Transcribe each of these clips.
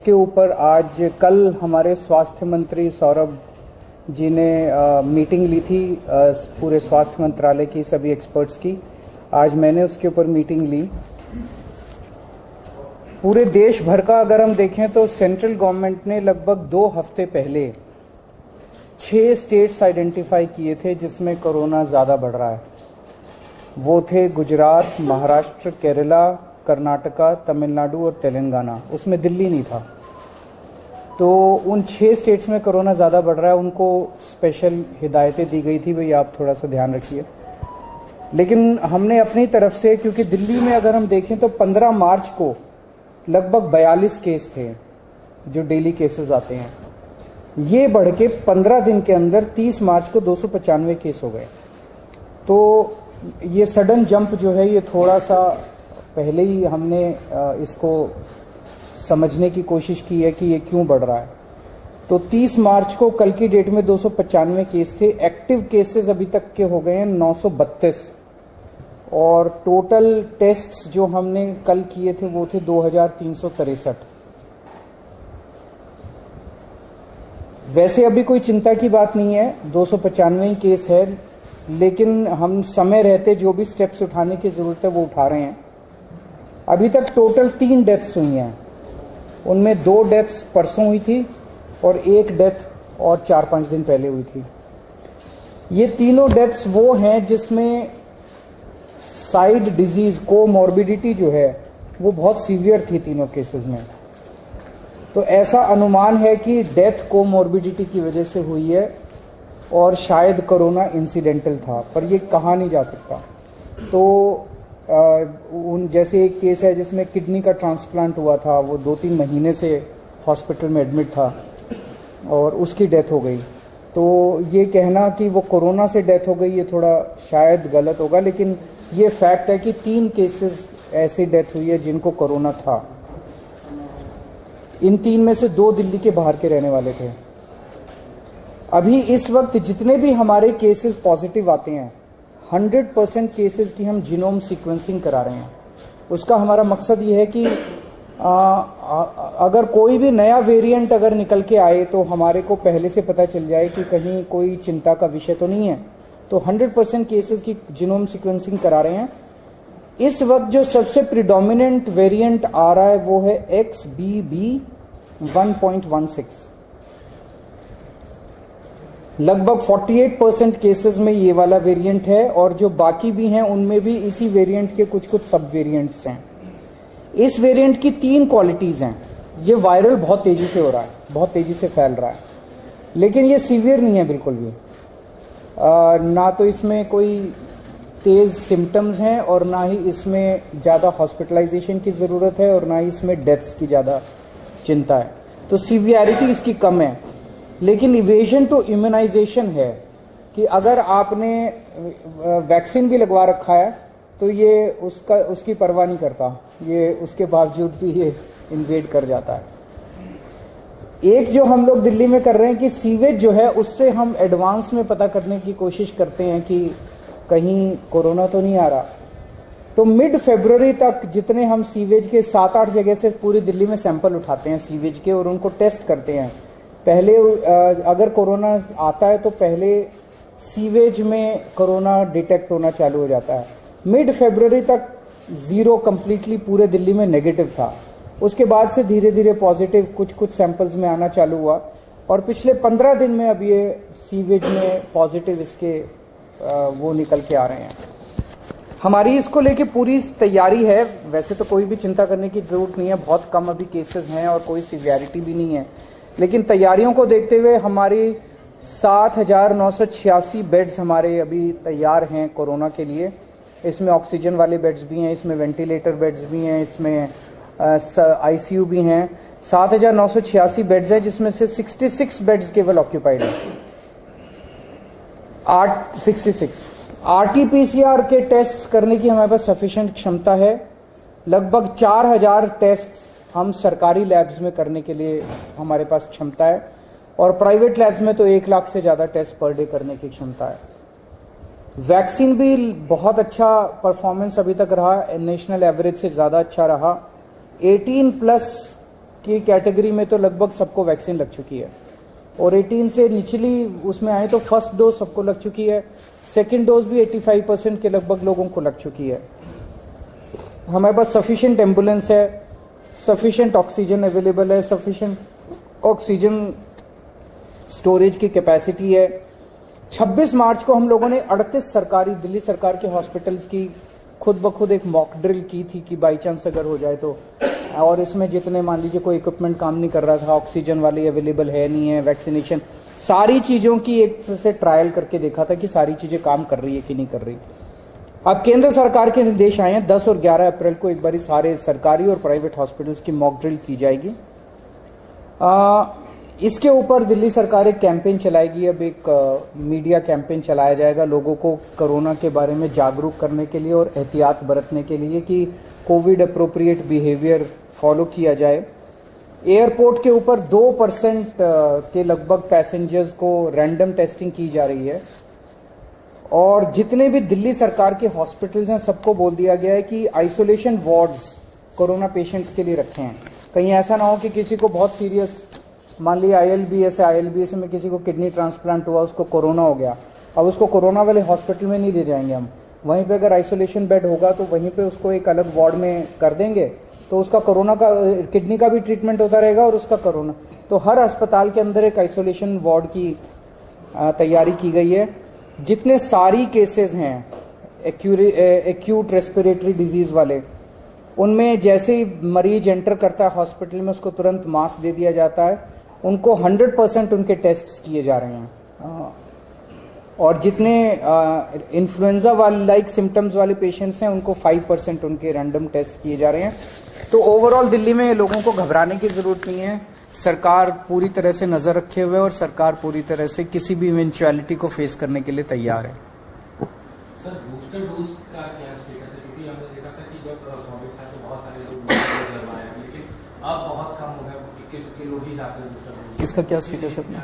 उसके ऊपर आज कल हमारे स्वास्थ्य मंत्री सौरभ जी ने मीटिंग ली थी पूरे स्वास्थ्य मंत्रालय की सभी एक्सपर्ट्स की। आज मैंने उसके ऊपर मीटिंग ली। पूरे देश भर का अगर हम देखें तो सेंट्रल गवर्नमेंट ने लगभग 2 हफ्ते पहले 6 स्टेट्स आइडेंटिफाई किए थे जिसमें कोरोना ज़्यादा बढ़ रहा है। वो थे गुजरात, महाराष्ट्र, केरला, कर्नाटका, तमिलनाडु और तेलंगाना। उसमें दिल्ली नहीं था। तो उन 6 स्टेट्स में कोरोना ज़्यादा बढ़ रहा है, उनको स्पेशल हिदायतें दी गई थी, भाई आप थोड़ा सा ध्यान रखिए। लेकिन हमने अपनी तरफ से, क्योंकि दिल्ली में अगर हम देखें तो 15 मार्च को लगभग 42 केस थे जो डेली केसेस आते हैं, ये बढ़ के 15 दिन के अंदर 30 मार्च को 295 केस हो गए। तो ये सडन जंप जो है, ये थोड़ा सा पहले ही हमने इसको समझने की कोशिश की है कि ये क्यों बढ़ रहा है। तो 30 मार्च को कल की डेट में 295 केस थे। एक्टिव केसेस अभी तक के हो गए हैं 932 और टोटल टेस्ट्स जो हमने कल किए थे वो थे 2363। वैसे अभी कोई चिंता की बात नहीं है, 295 केस है, लेकिन हम समय रहते जो भी स्टेप्स उठाने की जरूरत है वो उठा रहे हैं। अभी तक टोटल 3 डेथ्स हुई हैं, उनमें 2 डेथ्स परसों हुई थी और 1 डेथ और 4-5 दिन पहले हुई थी। ये तीनों डेथ्स वो हैं जिसमें साइड डिजीज कोमॉर्बिडिटी जो है वो बहुत सीवियर थी तीनों केसेस में। तो ऐसा अनुमान है कि डेथ कोमॉर्बिडिटी की वजह से हुई है और शायद कोरोना इंसिडेंटल था, पर ये कहा नहीं जा सकता। तो जैसे एक केस है जिसमें किडनी का ट्रांसप्लांट हुआ था, वो 2-3 महीने से हॉस्पिटल में एडमिट था और उसकी डेथ हो गई। तो ये कहना कि वो कोरोना से डेथ हो गई ये थोड़ा शायद गलत होगा, लेकिन ये फैक्ट है कि 3 केसेस ऐसी डेथ हुई है जिनको कोरोना था। इन 3 में से 2 दिल्ली के बाहर के रहने वाले थे। अभी इस वक्त जितने भी हमारे केसेस पॉजिटिव आते हैं, 100% केसेस की हम जीनोम सीक्वेंसिंग करा रहे हैं। उसका हमारा मकसद ये है कि अगर कोई भी नया वेरिएंट अगर निकल के आए तो हमारे को पहले से पता चल जाए कि कहीं कोई चिंता का विषय तो नहीं है। तो 100% केसेस की जीनोम सीक्वेंसिंग करा रहे हैं। इस वक्त जो सबसे प्रिडोमिनेंट वेरिएंट आ रहा है वो है XBB 1.16। लगभग 48% केसेस में ये वाला वेरिएंट है और जो बाकी भी हैं उनमें भी इसी वेरिएंट के कुछ सब वेरिएंट्स हैं। इस वेरिएंट की 3 क्वालिटीज हैं। ये वायरल बहुत तेजी से हो रहा है, बहुत तेजी से फैल रहा है, लेकिन ये सीवियर नहीं है बिल्कुल भी। ना तो इसमें कोई तेज सिम्टम्स हैं और ना ही इसमें ज़्यादा हॉस्पिटलाइजेशन की ज़रूरत है और ना ही इसमें डेथ्स की ज़्यादा चिंता है। तो सीवियरिटी इसकी कम है, लेकिन इवेजन टू इम्यूनाइजेशन है कि अगर आपने वैक्सीन भी लगवा रखा है तो ये उसकी परवाह नहीं करता, ये उसके बावजूद भी ये इन्वेड कर जाता है। एक जो हम लोग दिल्ली में कर रहे हैं कि सीवेज जो है उससे हम एडवांस में पता करने की कोशिश करते हैं कि कहीं कोरोना तो नहीं आ रहा। तो मिड फरवरी तक जितने हम सीवेज के 7-8 जगह से पूरी दिल्ली में सैंपल उठाते हैं सीवेज के और उनको टेस्ट करते हैं। पहले अगर कोरोना आता है तो पहले सीवेज में कोरोना डिटेक्ट होना चालू हो जाता है। मिड फरवरी तक 0 कंप्लीटली पूरे दिल्ली में नेगेटिव था। उसके बाद से धीरे धीरे पॉजिटिव कुछ सैंपल्स में आना चालू हुआ और पिछले 15 दिन में अब ये सीवेज में पॉजिटिव इसके वो निकल के आ रहे हैं। हमारी इसको लेके पूरी तैयारी है। वैसे तो कोई भी चिंता करने की जरूरत नहीं है, बहुत कम अभी केसेस हैं और कोई सीवियरिटी भी नहीं है, लेकिन तैयारियों को देखते हुए हमारी 7,986 बेड्स हमारे अभी तैयार हैं कोरोना के लिए। इसमें ऑक्सीजन वाले बेड्स भी हैं, इसमें वेंटिलेटर बेड्स भी हैं, इसमें आईसीयू भी हैं। 7,986 बेड्स हैं जिसमें से 66 बेड्स केवल ऑक्यूपाइड हैं। 66 RT-PCR के टेस्ट करने की हमारे पास सफिशिएंट क्षमता है। लगभग 4,000 टेस्ट हम सरकारी लैब्स में करने के लिए हमारे पास क्षमता है और प्राइवेट लैब्स में तो 1 लाख से ज्यादा टेस्ट पर डे करने की क्षमता है। वैक्सीन भी बहुत अच्छा परफॉर्मेंस अभी तक रहा, नेशनल एवरेज से ज्यादा अच्छा रहा। 18+ की कैटेगरी में तो लगभग सबको वैक्सीन लग चुकी है, और 18 से निचली उसमें आए तो फर्स्ट डोज सबको लग चुकी है, सेकेंड डोज भी 85% के लगभग लोगों को लग चुकी है। हमारे पास सफिशिएंट एम्बुलेंस है, सफिशिएंट ऑक्सीजन अवेलेबल है, सफिशिएंट ऑक्सीजन स्टोरेज की कैपेसिटी है। 26 मार्च को हम लोगों ने 38 सरकारी दिल्ली सरकार के हॉस्पिटल्स की खुद ब खुद एक मॉक ड्रिल की थी कि बाई चांस अगर हो जाए तो, और इसमें जितने मान लीजिए कोई इक्विपमेंट काम नहीं कर रहा था, ऑक्सीजन वाली अवेलेबल है नहीं है, वैक्सीनेशन, सारी चीजों की एक से ट्रायल करके देखा था कि सारी चीजें काम कर रही है कि नहीं कर रही। अब केंद्र सरकार के निर्देश आए हैं, 10 और 11 अप्रैल को एक बारी सारे सरकारी और प्राइवेट हॉस्पिटल्स की मॉक ड्रिल की जाएगी। इसके ऊपर दिल्ली सरकार एक कैंपेन चलाएगी, अब एक मीडिया कैंपेन चलाया जाएगा लोगों को कोरोना के बारे में जागरूक करने के लिए और एहतियात बरतने के लिए कि कोविड अप्रोप्रिएट बिहेवियर फॉलो किया जाए। एयरपोर्ट के ऊपर 2% के लगभग पैसेंजर्स को रैंडम टेस्टिंग की जा रही है, और जितने भी दिल्ली सरकार के हॉस्पिटल्स हैं सबको बोल दिया गया है कि आइसोलेशन वार्ड्स कोरोना पेशेंट्स के लिए रखे हैं। कहीं ऐसा ना हो कि किसी को बहुत सीरियस, मान लिया आईएलबीएस में किसी को किडनी ट्रांसप्लांट हुआ, उसको कोरोना हो गया, अब उसको कोरोना वाले हॉस्पिटल में नहीं ले जाएंगे हम, वहीं पे अगर आइसोलेशन बेड होगा तो वहीं पे उसको एक अलग वार्ड में कर देंगे, तो उसका कोरोना का किडनी का भी ट्रीटमेंट होता रहेगा और उसका कोरोना। तो हर अस्पताल के अंदर एक आइसोलेशन वार्ड की तैयारी की गई है। जितने सारी केसेस हैं एक्यूट रेस्पिरेटरी डिजीज वाले, उनमें जैसे ही मरीज एंटर करता है हॉस्पिटल में उसको तुरंत मास्क दे दिया जाता है, उनको 100% उनके टेस्ट किए जा रहे हैं। और जितने इन्फ्लुएंजा वाले लाइक सिम्टम्स वाले पेशेंट्स हैं उनको 5% उनके रैंडम टेस्ट किए जा रहे हैं। तो ओवरऑल दिल्ली में लोगों को घबराने की जरूरत नहीं है। सरकार पूरी तरह से नजर रखे हुए और सरकार पूरी तरह से किसी भी इवेंचुअलिटी को फेस करने के लिए तैयार है। सर, बूस्टर डोज का क्या स्टेटस है? क्योंकि हमने देखा था कि जब कोविड था तो बहुत सारे लोग बूस्टर डोज लगवाए, लेकिन अब बहुत कम हो गया, 21 लोग ही जाते हैं बूस्टर डोज। इसका क्या स्टेटस है अपना?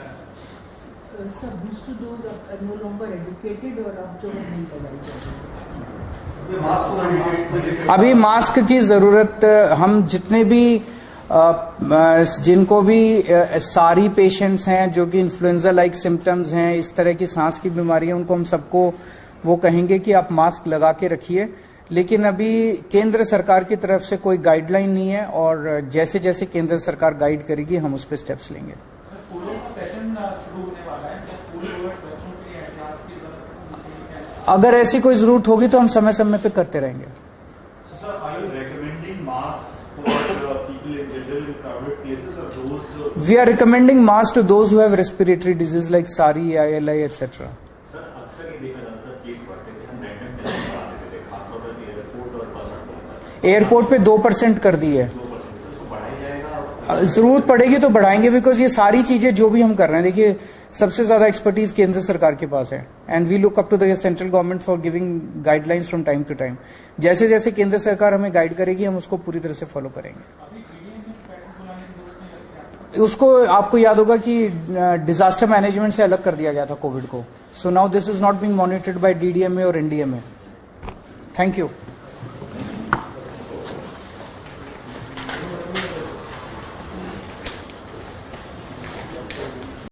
सर, बूस्टर डोज अब नो लॉन्गर एजुकेटेड और अब जो है नहीं लगाई जाती। अभी मास्क की जरूरत, हम जितने भी जिनको भी सारी पेशेंट्स हैं जो कि इन्फ्लुएंजा लाइक सिम्टम्स हैं, इस तरह की सांस की बीमारी है, उनको हम सबको वो कहेंगे कि आप मास्क लगा के रखिए। लेकिन अभी केंद्र सरकार की तरफ से कोई गाइडलाइन नहीं है, और जैसे जैसे केंद्र सरकार गाइड करेगी हम उस पर स्टेप्स लेंगे। अगर ऐसी कोई जरूरत होगी तो हम समय समय पे करते रहेंगे। We are recommending masks to those who have respiratory disease like SARI, ILI, etc. Airport पे 2% कर दी है, जरूरत पड़ेगी तो बढ़ाएंगे, बिकॉज ये सारी चीजें जो भी हम कर रहे हैं, देखिए सबसे ज्यादा एक्सपर्टीज केंद्र सरकार के पास है, and we look up to the central government for giving guidelines from time to time. जैसे जैसे केंद्र सरकार हमें गाइड करेगी हम उसको पूरी तरह से फॉलो करेंगे। उसको आपको याद होगा कि डिजास्टर मैनेजमेंट से अलग कर दिया गया था कोविड को, so now this is not being monitored by DDMA और एनडीएमए। Thank you.